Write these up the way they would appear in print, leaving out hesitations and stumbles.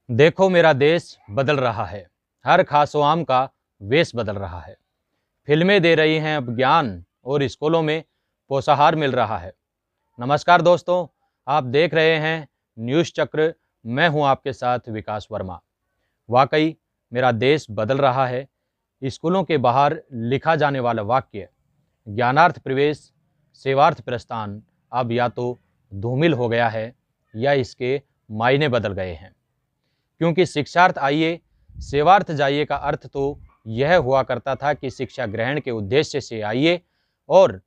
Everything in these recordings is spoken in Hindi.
देखो मेरा देश बदल रहा है। हर खासोआम का वेश बदल रहा है। फिल्में दे रही हैं अब ज्ञान और स्कूलों में पोषाहार मिल रहा है। नमस्कार दोस्तों, आप देख रहे हैं न्यूज़ चक्र। मैं हूं आपके साथ विकास वर्मा। वाकई मेरा देश बदल रहा है। स्कूलों के बाहर लिखा जाने वाला वाक्य ज्ञानार्थ प्रवेश सेवार्थ प्रस्थान अब या तो धूमिल हो गया है या इसके मायने बदल गए हैं। क्योंकि शिक्षार्थ आइए सेवार्थ जाइए का अर्थ तो यह हुआ करता था कि शिक्षा ग्रहण के उद्देश्य से आइए और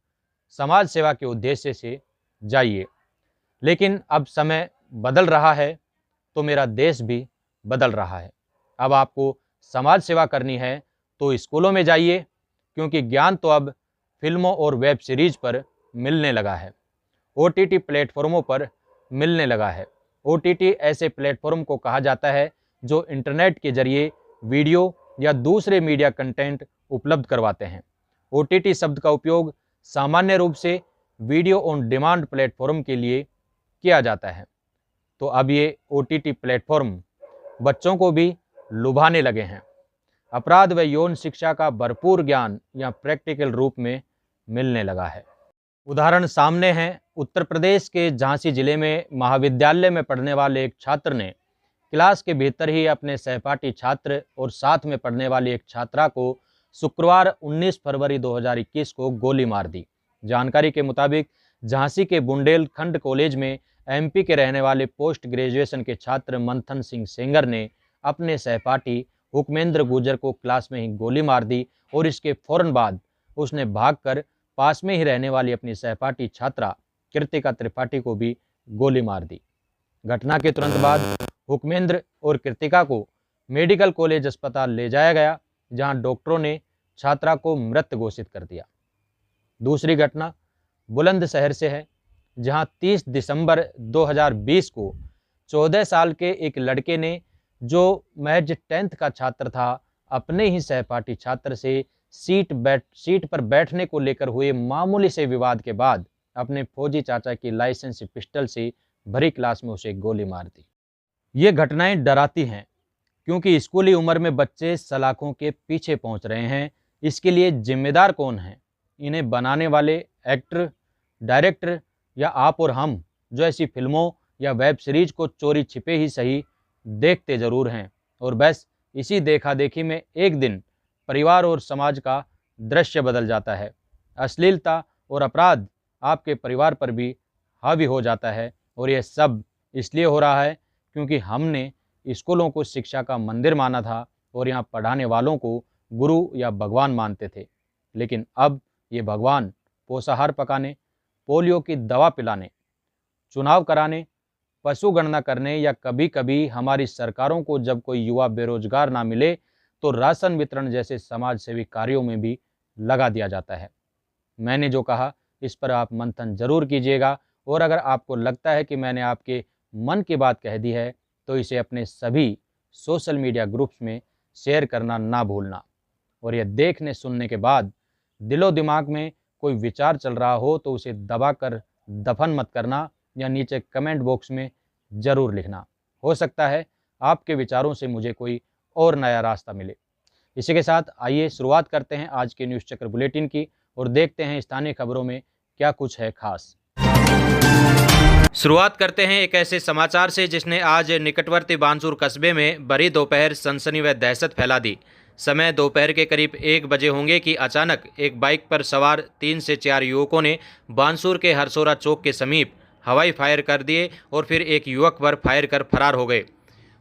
समाज सेवा के उद्देश्य से जाइए। लेकिन अब समय बदल रहा है तो मेरा देश भी बदल रहा है। अब आपको समाज सेवा करनी है तो स्कूलों में जाइए, क्योंकि ज्ञान तो अब फिल्मों और वेब सीरीज पर मिलने लगा है, OTT प्लेटफॉर्मों पर मिलने लगा है। OTT ऐसे प्लेटफॉर्म को कहा जाता है जो इंटरनेट के जरिए वीडियो या दूसरे मीडिया कंटेंट उपलब्ध करवाते हैं। OTT शब्द का उपयोग सामान्य रूप से वीडियो ऑन डिमांड प्लेटफॉर्म के लिए किया जाता है। तो अब ये OTT प्लेटफॉर्म बच्चों को भी लुभाने लगे हैं। अपराध व यौन शिक्षा का भरपूर ज्ञान या प्रैक्टिकल रूप में मिलने लगा है। उदाहरण सामने हैं। उत्तर प्रदेश के झांसी जिले में महाविद्यालय में पढ़ने वाले एक छात्र ने क्लास के भीतर ही अपने सहपाठी छात्र और साथ में पढ़ने वाली एक छात्रा को शुक्रवार 19 फरवरी 2021 को गोली मार दी। जानकारी के मुताबिक झांसी के बुंदेलखंड कॉलेज में MP के रहने वाले पोस्ट ग्रेजुएशन के छात्र मंथन सिंह सेंगर ने अपने सहपाठी हुक्मेंद्र गुर्जर को क्लास में ही गोली मार दी और इसके फौरन बाद उसने भागकर पास में ही रहने वाली अपनी सहपाठी छात्रा कृतिका त्रिपाठी को भी गोली मार दी। घटना के तुरंत बाद हुक्मेंद्र और कृतिका को मेडिकल कॉलेज अस्पताल ले जाया गया, जहां डॉक्टरों ने छात्रा को मृत घोषित कर दिया। दूसरी घटना बुलंदशहर से है, जहां 30 दिसंबर 2020 को 14 साल के एक लड़के ने, जो महज 10th का छात्र था, अपने ही सहपाठी छात्र से सीट पर बैठने को लेकर हुए मामूली से विवाद के बाद अपने फौजी चाचा की लाइसेंस पिस्टल से भरी क्लास में उसे गोली मार दी। ये घटनाएं डराती हैं, क्योंकि स्कूली उम्र में बच्चे सलाखों के पीछे पहुंच रहे हैं। इसके लिए जिम्मेदार कौन है? इन्हें बनाने वाले एक्टर, डायरेक्टर या आप और हम, जो ऐसी फिल्मों या वेब सीरीज को चोरी छिपे ही सही देखते जरूर हैं, और बस इसी देखा देखी में एक दिन परिवार और समाज का दृश्य बदल जाता है। अश्लीलता और अपराध आपके परिवार पर भी हावी हो जाता है, और यह सब इसलिए हो रहा है क्योंकि हमने स्कूलों को शिक्षा का मंदिर माना था और यहाँ पढ़ाने वालों को गुरु या भगवान मानते थे। लेकिन अब ये भगवान पोषाहार पकाने, पोलियो की दवा पिलाने, चुनाव कराने, पशु गणना करने या कभी कभी हमारी सरकारों को जब कोई युवा बेरोजगार ना मिले तो राशन वितरण जैसे समाज सेवी कार्यों में भी लगा दिया जाता है। मैंने जो कहा इस पर आप मंथन जरूर कीजिएगा, और अगर आपको लगता है कि मैंने आपके मन की बात कह दी है तो इसे अपने सभी सोशल मीडिया ग्रुप्स में शेयर करना ना भूलना। और यह देखने सुनने के बाद दिलो दिमाग में कोई विचार चल रहा हो तो उसे दबाकर दफन मत करना, या नीचे कमेंट बॉक्स में ज़रूर लिखना। हो सकता है आपके विचारों से मुझे कोई और नया रास्ता मिले। इसी के साथ आइए शुरुआत करते हैं आज के न्यूज़ चक्र बुलेटिन की, और देखते हैं स्थानीय खबरों में क्या कुछ है खास। शुरुआत करते हैं एक ऐसे समाचार से जिसने आज निकटवर्ती बानसूर कस्बे में बड़ी दोपहर सनसनी व दहशत फैला दी। समय दोपहर के करीब 1 बजे होंगे कि अचानक एक बाइक पर सवार 3 से 4 युवकों ने बानसूर के हरसोरा चौक के समीप हवाई फायर कर दिए और फिर एक युवक पर फायर कर फरार हो गए।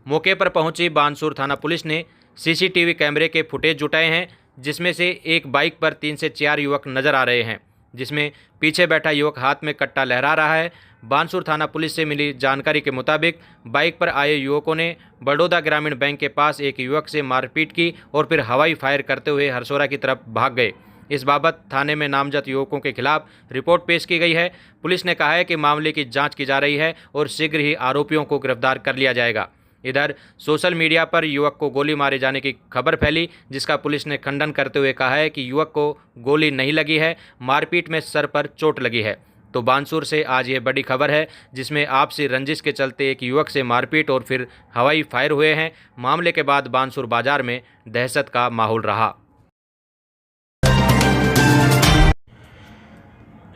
मौके पर पहुंची बानसूर थाना पुलिस ने CCTV कैमरे के फुटेज जुटाए हैं, जिसमें से एक बाइक पर 3 से 4 युवक नजर आ रहे हैं, जिसमें पीछे बैठा युवक हाथ में कट्टा लहरा रहा है। बानसूर थाना पुलिस से मिली जानकारी के मुताबिक बाइक पर आए युवकों ने बड़ौदा ग्रामीण बैंक के पास एक युवक से मारपीट की और फिर हवाई फायर करते हुए हरसोरा की तरफ भाग गए। इस बाबत थाने में नामजद युवकों के खिलाफ रिपोर्ट पेश की गई है। पुलिस ने कहा है कि मामले की जांच की जा रही है और शीघ्र ही आरोपियों को गिरफ्तार कर लिया जाएगा। इधर सोशल मीडिया पर युवक को गोली मारे जाने की खबर फैली, जिसका पुलिस ने खंडन करते हुए कहा है कि युवक को गोली नहीं लगी है, मारपीट में सर पर चोट लगी है। तो बानसूर से आज ये बड़ी खबर है, जिसमें आपसी रंजिश के चलते एक युवक से मारपीट और फिर हवाई फायर हुए हैं। मामले के बाद बानसूर बाजार में दहशत का माहौल रहा।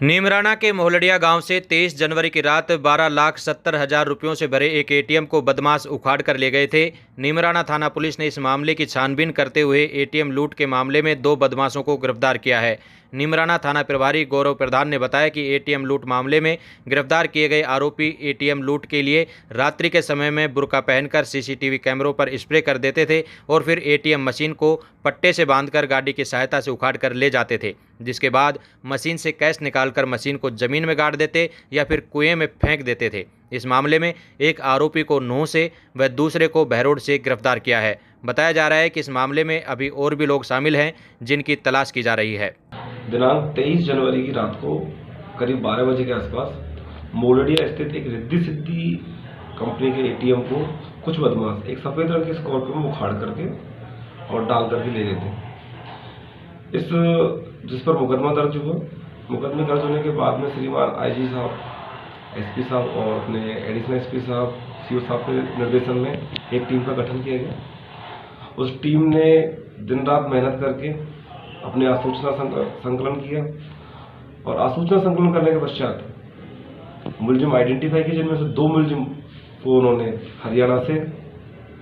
नीमराना के मोहलडिया गांव से 23 जनवरी की रात 12,70,000 रुपयों से भरे एक एटीएम को बदमाश उखाड़ कर ले गए थे। नीमराना थाना पुलिस ने इस मामले की छानबीन करते हुए एटीएम लूट के मामले में 2 बदमाशों को गिरफ्तार किया है। नीमराना थाना प्रभारी गौरव प्रधान ने बताया कि एटीएम लूट मामले में गिरफ्तार किए गए आरोपी एटीएम लूट के लिए रात्रि के समय में बुर्का पहनकर सीसीटीवी कैमरों पर स्प्रे कर देते थे और फिर एटीएम मशीन को पट्टे से बांधकर गाड़ी की सहायता से उखाड़ कर ले जाते थे, जिसके बाद मशीन से कैश निकालकर मशीन को जमीन में गाड़ देते या फिर कुएं में फेंक देते थे। इस मामले में एक आरोपी को नूंह से व दूसरे को बहरोड से गिरफ्तार किया है। बताया जा रहा है कि इस मामले में अभी और भी लोग शामिल हैं, जिनकी तलाश की जा रही है। दिनांक 23 जनवरी की रात को करीब 12 बजे के आसपास मोलडिया स्थित एक रिद्धि सिद्धि कंपनी के एटीएम को कुछ बदमाश एक सफ़ेद रंग के स्कॉर्पियो में उखाड़ करके और डाल करके ले गए थे। जिस पर मुकदमा दर्ज हुआ। मुकदमे दर्ज होने के बाद में श्रीमान आईजी साहब, एसपी साहब और अपने एडिशनल एसपी साहब, सीओ साहब के निर्देशन में एक टीम का गठन किया गया। उस टीम ने दिन रात मेहनत करके अपने आसूचना संकलन किया और आसूचना संकलन करने के पश्चात मुलजिम आइडेंटिफाई किए, जिनमें से 2 मुलजिम को उन्होंने हरियाणा से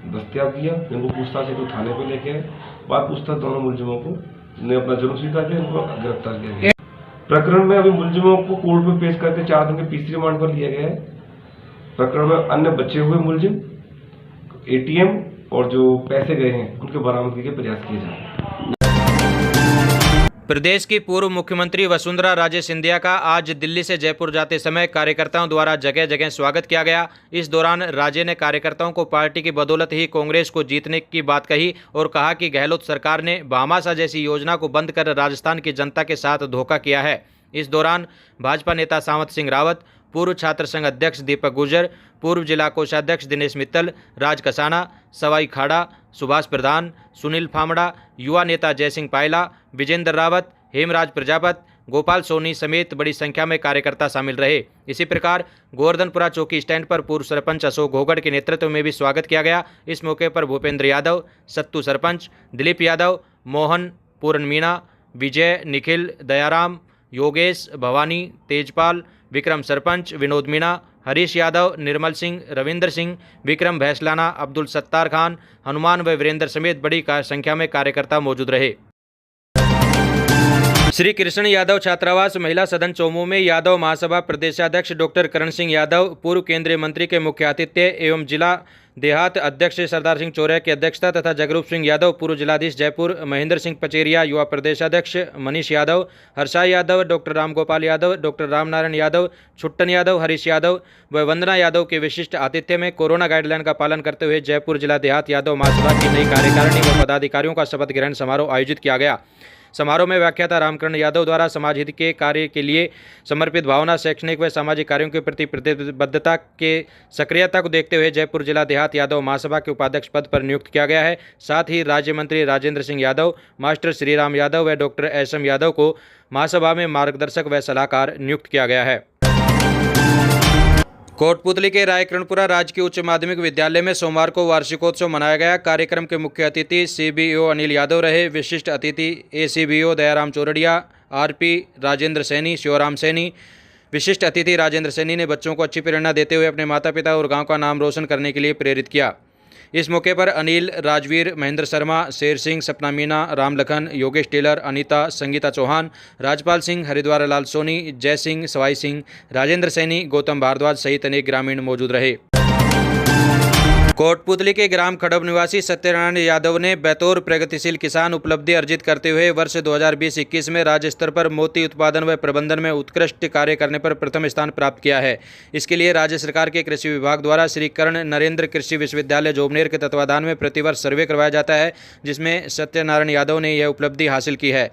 दस्तयाब किया, जिनको पूछताछ हेतु थाने पर लेके आए। बाद पूछताछ दोनों मुलजिमों को ने अपना जुर्म स्वीकार किया, इनको गिरफ्तार किया गया। प्रकरण में अभी मुलजिमों को कोर्ट में पेश करके 4 दिन के पीसी रिमांड पर लिया गया है। प्रकरण में अन्य बचे हुए मुलजिम, एटीएम और जो पैसे गए हैं उनके बरामदगी के प्रयास किए जा रहे हैं। प्रदेश की पूर्व मुख्यमंत्री वसुंधरा राजे सिंधिया का आज दिल्ली से जयपुर जाते समय कार्यकर्ताओं द्वारा जगह जगह स्वागत किया गया। इस दौरान राजे ने कार्यकर्ताओं को पार्टी की बदौलत ही कांग्रेस को जीतने की बात कही और कहा कि गहलोत सरकार ने भामाशाह जैसी योजना को बंद कर राजस्थान की जनता के साथ धोखा किया है। इस दौरान भाजपा नेता सावंत सिंह रावत, पूर्व छात्र संघ अध्यक्ष दीपक गुर्जर, पूर्व जिला कोषाध्यक्ष दिनेश मित्तल, राज कसाना, सवाई खाड़ा, सुभाष प्रधान, सुनील फामड़ा, युवा नेता जयसिंह पायला, विजेंद्र रावत, हेमराज प्रजापत, गोपाल सोनी समेत बड़ी संख्या में कार्यकर्ता शामिल रहे। इसी प्रकार गोवर्धनपुरा चौकी स्टैंड पर पूर्व सरपंच अशोक घोगड़ के नेतृत्व में भी स्वागत किया गया। इस मौके पर भूपेंद्र यादव, सत्तू सरपंच, दिलीप यादव, मोहन, पूरन मीणा, विजय, निखिल, दयाराम, योगेश, भवानी, तेजपाल, विक्रम सरपंच, विनोद मीणा, हरीश यादव, निर्मल सिंह, रविंद्र सिंह, विक्रम भैसलाना, अब्दुल सत्तार खान, हनुमान व वीरेंद्र समेत बड़ी संख्या में कार्यकर्ता मौजूद रहे। श्री कृष्ण यादव छात्रावास महिला सदन चौमू में यादव महासभा प्रदेशाध्यक्ष डॉक्टर करण सिंह यादव, पूर्व केंद्रीय मंत्री के मुख्य आतिथ्य एवं जिला देहात अध्यक्ष सरदार सिंह चौरैया की अध्यक्षता तथा जगरूप सिंह यादव, पूर्व जिलाधीश जयपुर, महेंद्र सिंह पचेरिया, युवा प्रदेशाध्यक्ष मनीष यादव, हर्षा यादव, डॉक्टर रामगोपाल यादव, डॉक्टर रामनारायण यादव, छुट्टन यादव, हरीश यादव व वंदना यादव के विशिष्ट आतिथ्य में कोरोना गाइडलाइन का पालन करते हुए जयपुर जिला देहात यादव महासभा की नई कार्यकारिणी व पदाधिकारियों का शपथ ग्रहण समारोह आयोजित किया गया। समारोह में व्याख्याता रामकरण यादव द्वारा समाज हित के कार्य के लिए समर्पित भावना, शैक्षणिक व सामाजिक कार्यों के प्रति प्रतिबद्धता के सक्रियता को देखते हुए जयपुर जिला देहात यादव महासभा के उपाध्यक्ष पद पर नियुक्त किया गया है। साथ ही राज्य मंत्री राजेंद्र सिंह यादव, मास्टर श्रीराम यादव व डॉक्टर एसएम यादव को महासभा में मार्गदर्शक व सलाहकार नियुक्त किया गया है। कोटपुतली के रायकरणपुरा राजकीय उच्च माध्यमिक विद्यालय में सोमवार को वार्षिकोत्सव मनाया गया। कार्यक्रम के मुख्य अतिथि सीबीओ अनिल यादव रहे। विशिष्ट अतिथि एसीबीओ दयाराम चौरड़िया, आरपी राजेंद्र सैनी, शिवराम सैनी। विशिष्ट अतिथि राजेंद्र सैनी ने बच्चों को अच्छी प्रेरणा देते हुए अपने माता पिता और गांव का नाम रोशन करने के लिए प्रेरित किया। इस मौके पर अनिल, राजवीर, महेंद्र शर्मा, शेर सिंह, सपना मीना, राम लखन, योगेश टेलर, अनीता, संगीता चौहान, राजपाल सिंह, हरिद्वार लाल सोनी, जय सिंह, सवाई सिंह, राजेंद्र सैनी, गौतम भारद्वाज सहित अनेक ग्रामीण मौजूद रहे। कोटपुतली के ग्राम खड़ब निवासी सत्यनारायण यादव ने बतौर प्रगतिशील किसान उपलब्धि अर्जित करते हुए वर्ष 2020-21 में राज्य स्तर पर मोती उत्पादन व प्रबंधन में उत्कृष्ट कार्य करने पर प्रथम स्थान प्राप्त किया है। इसके लिए राज्य सरकार के कृषि विभाग द्वारा श्री कर्ण नरेंद्र कृषि विश्वविद्यालय जोबनेर के तत्वाधान में प्रतिवर्ष सर्वे करवाया जाता है, जिसमें सत्यनारायण यादव ने यह उपलब्धि हासिल की है।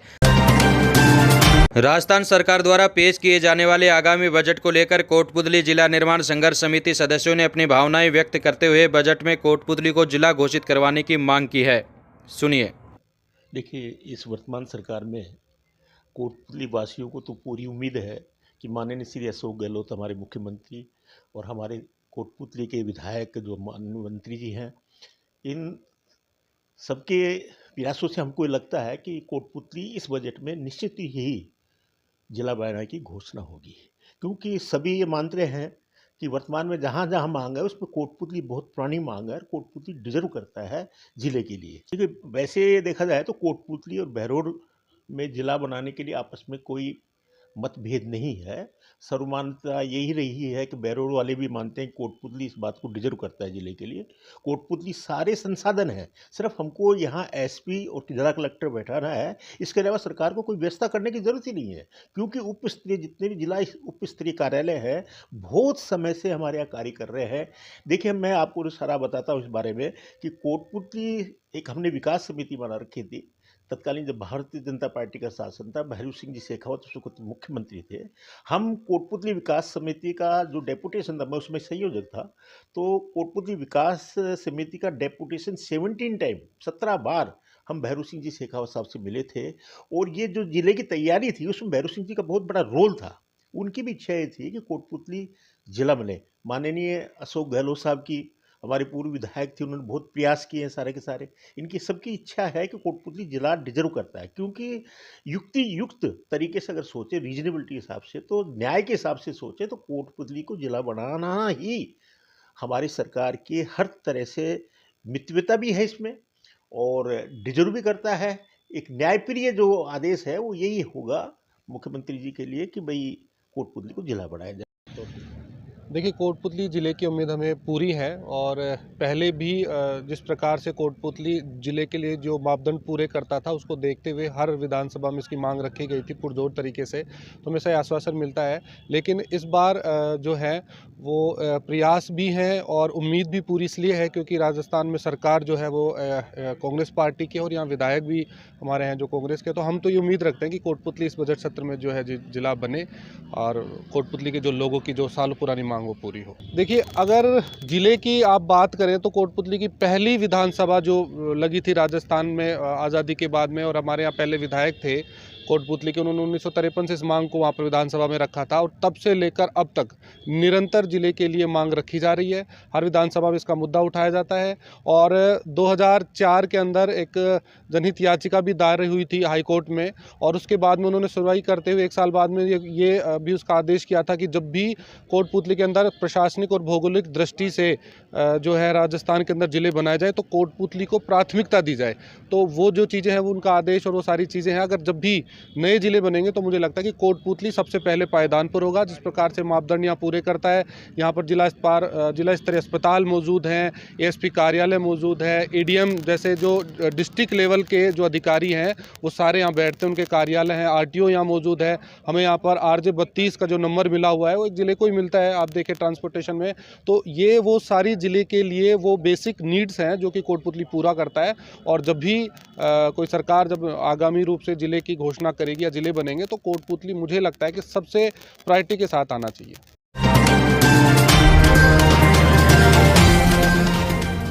राजस्थान सरकार द्वारा पेश किए जाने वाले आगामी बजट को लेकर कोटपुतली जिला निर्माण संघर्ष समिति सदस्यों ने अपनी भावनाएं व्यक्त करते हुए बजट में कोटपुतली को जिला घोषित करवाने की मांग की है। सुनिए। देखिए, इस वर्तमान सरकार में कोटपुतली वासियों को तो पूरी उम्मीद है कि माननीय श्री अशोक गहलोत हमारे मुख्यमंत्री और हमारे कोटपुतली के विधायक जो माननीय मंत्री जी हैं, इन सबके प्रयासों से हमको ये लगता है कि कोटपुतली इस बजट में निश्चित ही जिला बनाने की घोषणा होगी, क्योंकि सभी ये मानते हैं कि वर्तमान में जहाँ जहाँ मांग है उसमें कोटपुतली बहुत पुरानी मांग है और कोटपुतली डिजर्व करता है जिले के लिए। क्योंकि वैसे देखा जाए तो कोटपुतली और बहरोड में जिला बनाने के लिए आपस में कोई मतभेद नहीं है। सर्वमान्यता यही रही है कि बहरोड वाले भी मानते हैं कि कोटपुतली इस बात को डिजर्व करता है जिले के लिए। कोटपुतली सारे संसाधन हैं, सिर्फ हमको यहाँ एसपी और जिला कलेक्टर बैठाना है। इसके अलावा सरकार को कोई व्यवस्था करने की ज़रूरत ही नहीं है, क्योंकि उप स्तरीय जितने भी जिला उप स्तरीय कार्यालय है बहुत समय से हमारे यहाँ कार्य कर रहे हैं। देखिए, मैं आपको सारा बताता हूँ इस बारे में कि कोटपुतली एक हमने विकास समिति बना रखी थी। तत्कालीन जब भारतीय जनता पार्टी का शासन था, भैरू सिंह जी शेखावत उस वक्त मुख्यमंत्री थे। हम कोटपुतली विकास समिति का जो डेपुटेशन था, मैं उसमें संयोजक था। तो कोटपुतली विकास समिति का डेपुटेशन 17 बार हम भैरू सिंह जी शेखावत साहब से मिले थे। और ये जो जिले की तैयारी थी उसमें भैरू सिंह जी का बहुत बड़ा रोल था। उनकी भी इच्छा ये थी कि कोटपुतली जिला बने। माननीय अशोक गहलोत साहब की हमारे पूर्व विधायक थे, उन्होंने बहुत प्रयास किए हैं सारे के सारे। इनकी सबकी इच्छा है कि कोटपुतली जिला डिजर्व करता है, क्योंकि युक्त तरीके से अगर सोचे, रीजनेबिलिटी के हिसाब से, तो न्याय के हिसाब से सोचे, तो कोटपुतली को जिला बनाना ही हमारी सरकार की हर तरह से मितव्यता भी है इसमें और डिजर्व भी करता है। एक न्यायप्रिय जो आदेश है वो यही होगा मुख्यमंत्री जी के लिए कि भाई कोटपुतली को जिला बनाया जाए। देखिए, कोटपुतली ज़िले की उम्मीद हमें पूरी है और पहले भी जिस प्रकार से कोटपुतली ज़िले के लिए जो मापदंड पूरे करता था उसको देखते हुए हर विधानसभा में इसकी मांग रखी गई थी पुरजोर तरीके से, तो हमें सही आश्वासन मिलता है। लेकिन इस बार जो है वो प्रयास भी हैं और उम्मीद भी पूरी इसलिए है क्योंकि राजस्थान में सरकार जो है वो कांग्रेस पार्टी की है और यहाँ विधायक भी हमारे हैं जो कांग्रेस के। तो हम तो ये उम्मीद रखते हैं कि कोटपुतली इस बजट सत्र में जो है जिला बने और कोटपुतली के जो लोगों की जो सालों पुरानी मांग वो पूरी हो। देखिए, अगर जिले की आप बात करें तो कोटपुतली की पहली विधानसभा जो लगी थी राजस्थान में आज़ादी के बाद में, और हमारे यहाँ पहले विधायक थे कोटपुतली के, उन्होंने 1953 से इस मांग को वहाँ पर विधानसभा में रखा था और तब से लेकर अब तक निरंतर जिले के लिए मांग रखी जा रही है। हर विधानसभा में इसका मुद्दा उठाया जाता है और 2004 के अंदर एक जनहित याचिका भी दायर हुई थी हाईकोर्ट में और उसके बाद में उन्होंने सुनवाई करते हुए 1 साल बाद में ये भी उसका आदेश किया था कि जब भी कोटपुतली के अंदर प्रशासनिक और भौगोलिक दृष्टि से जो है राजस्थान के अंदर जिले बनाए जाए तो कोटपुतली को प्राथमिकता दी जाए। तो वो जो चीज़ें हैं वो उनका आदेश और वो सारी चीज़ें हैं। अगर जब भी नए जिले बनेंगे तो मुझे लगता है कि कोटपुतली सबसे पहले पायदान पर होगा। जिस प्रकार से मापदंड यहाँ पूरे करता है, यहाँ पर जिला स्तरीय अस्पताल मौजूद हैं, एएसपी कार्यालय मौजूद है, एडीएम जैसे जो डिस्ट्रिक्ट लेवल के जो अधिकारी हैं वो सारे यहाँ बैठते हैं, उनके कार्यालय हैं, आरटीओ यहाँ मौजूद है। हमें यहाँ पर RJ 32 का जो नंबर मिला हुआ है वो एक जिले को ही मिलता है, आप देखें ट्रांसपोर्टेशन में। तो ये वो सारी जिले के लिए वो बेसिक नीड्स हैं जो कि कोटपुतली पूरा करता है। और जब भी कोई सरकार जब आगामी रूप से जिले की घोषणा करेगी या जिले बनेंगे तो कोटपुतली मुझे लगता है कि सबसे प्रायोरिटी के साथ आना चाहिए।